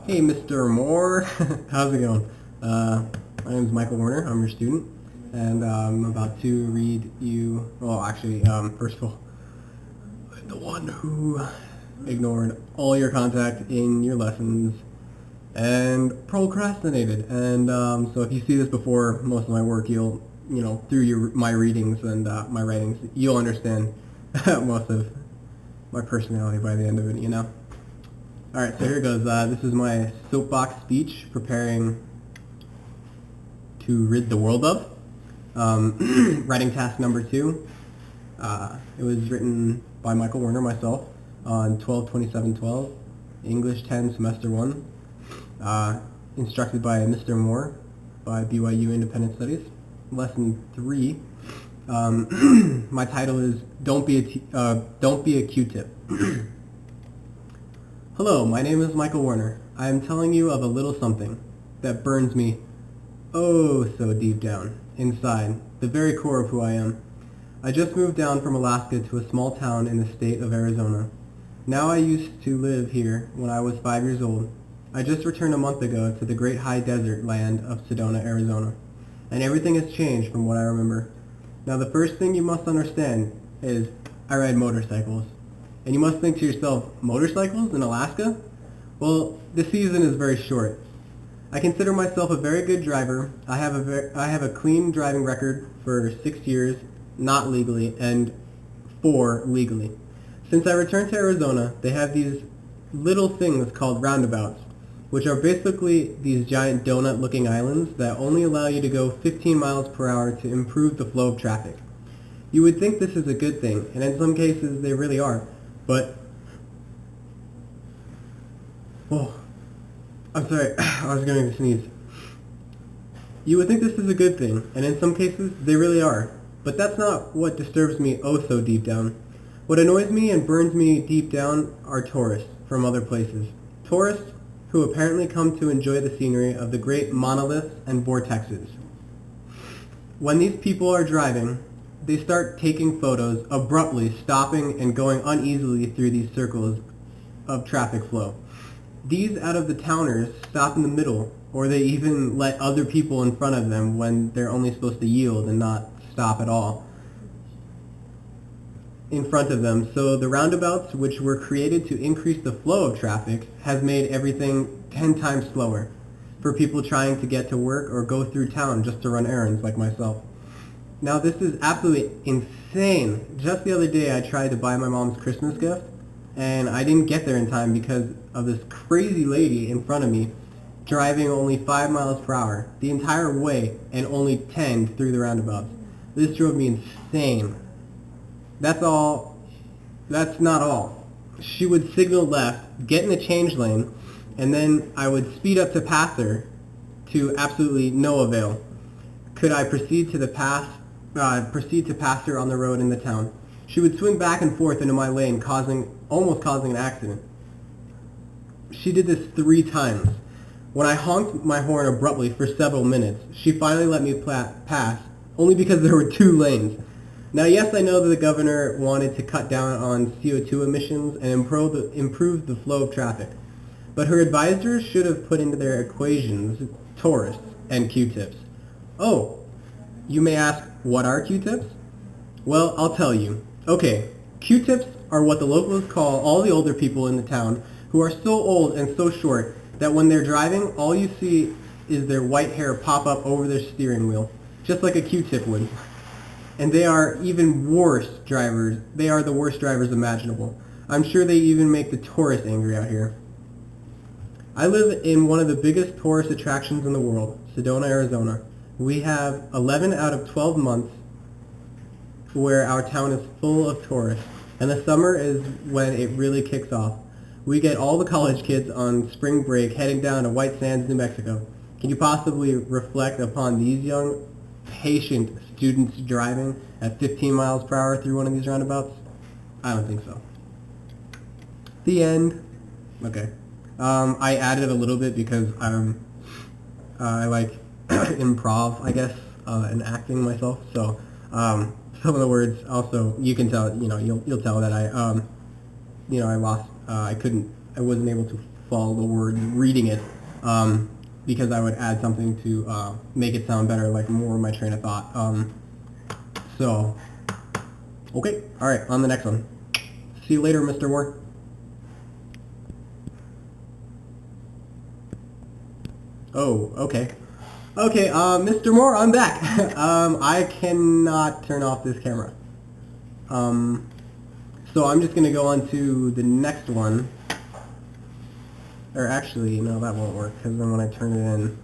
Hey, Mr. Moore. How's it going? My name is Michael Werner. I'm your student, and I'm about to read you. Well, actually, first of all, the one who ignored all your contact in your lessons and procrastinated. And so, if you see this before most of my work, through my readings and my writings, you'll understand most of my personality by the end of it. Alright, so here goes. This is my soapbox speech preparing to rid the world of. Writing task number 2. It was written by Michael Werner, myself, on 12/27/12, English 10, Semester 1. Instructed by Mr. Moore by BYU Independent Studies. Lesson 3. My title is Don't Be a Q-Tip. Hello, my name is Michael Werner. I am telling you of a little something that burns me oh so deep down, inside, the very core of who I am. I just moved down from Alaska to a small town in the state of Arizona. Now I used to live here when I was 5 years old. I just returned a month ago to the great high desert land of Sedona, Arizona, and everything has changed from what I remember. Now the first thing you must understand is I ride motorcycles. And you must think to yourself, motorcycles in Alaska? Well, the season is very short. I consider myself a very good driver. I have a clean driving record for 6 years, not legally, and 4 legally. Since I returned to Arizona, they have these little things called roundabouts, which are basically these giant donut-looking islands that only allow you to go 15 miles per hour to improve the flow of traffic. You would think this is a good thing, and in some cases they really are. But, I'm sorry, I was going to sneeze. You would think this is a good thing, and in some cases, they really are. But that's not what disturbs me oh so deep down. What annoys me and burns me deep down are tourists from other places. Tourists who apparently come to enjoy the scenery of the great monoliths and vortexes. When these people are driving, they start taking photos, abruptly stopping and going uneasily through these circles of traffic flow. These out-of-the-towners stop in the middle, or they even let other people in front of them when they're only supposed to yield and not stop at all in front of them. So the roundabouts, which were created to increase the flow of traffic, has made everything 10 times slower for people trying to get to work or go through town just to run errands like myself. Now this is absolutely insane. Just the other day I tried to buy my mom's Christmas gift and I didn't get there in time because of this crazy lady in front of me driving only 5 miles per hour the entire way and only 10 through the roundabouts. This drove me insane. That's all. That's not all. She would signal left, get in the change lane, and then I would speed up to pass her to absolutely no avail. Could I proceed to pass her on the road in the town? She would swing back and forth into my lane, almost causing an accident. She did this 3 times. When I honked my horn abruptly for several minutes, she finally let me pass, only because there were 2 lanes. Now, yes, I know that the governor wanted to cut down on CO2 emissions and improve the flow of traffic, but her advisors should have put into their equations tourists and Q-tips. Oh, you may ask, what are Q-tips? Well, I'll tell you. Okay, Q-tips are what the locals call all the older people in the town who are so old and so short that when they're driving, all you see is their white hair pop up over their steering wheel, just like a Q-tip would. And they are even worse drivers. They are the worst drivers imaginable. I'm sure they even make the tourists angry out here. I live in one of the biggest tourist attractions in the world, Sedona, Arizona. We have 11 out of 12 months where our town is full of tourists, and the summer is when it really kicks off. We get all the college kids on spring break heading down to White Sands, New Mexico. Can you possibly reflect upon these young, patient students driving at 15 miles per hour through one of these roundabouts? I don't think so. The end. Okay. I added a little bit because I like improv, I guess, and acting myself. So some of the words also you can tell. You'll tell that I lost. I wasn't able to follow the words reading it, because I would add something to make it sound better, like more of my train of thought. So, okay, alright, on the next one. See you later, Mr. Moore. Oh, okay. Okay, Mr. Moore, I'm back. I cannot turn off this camera. So I'm just gonna go on to the next one. Or actually, no, that won't work, because then when I turn it in,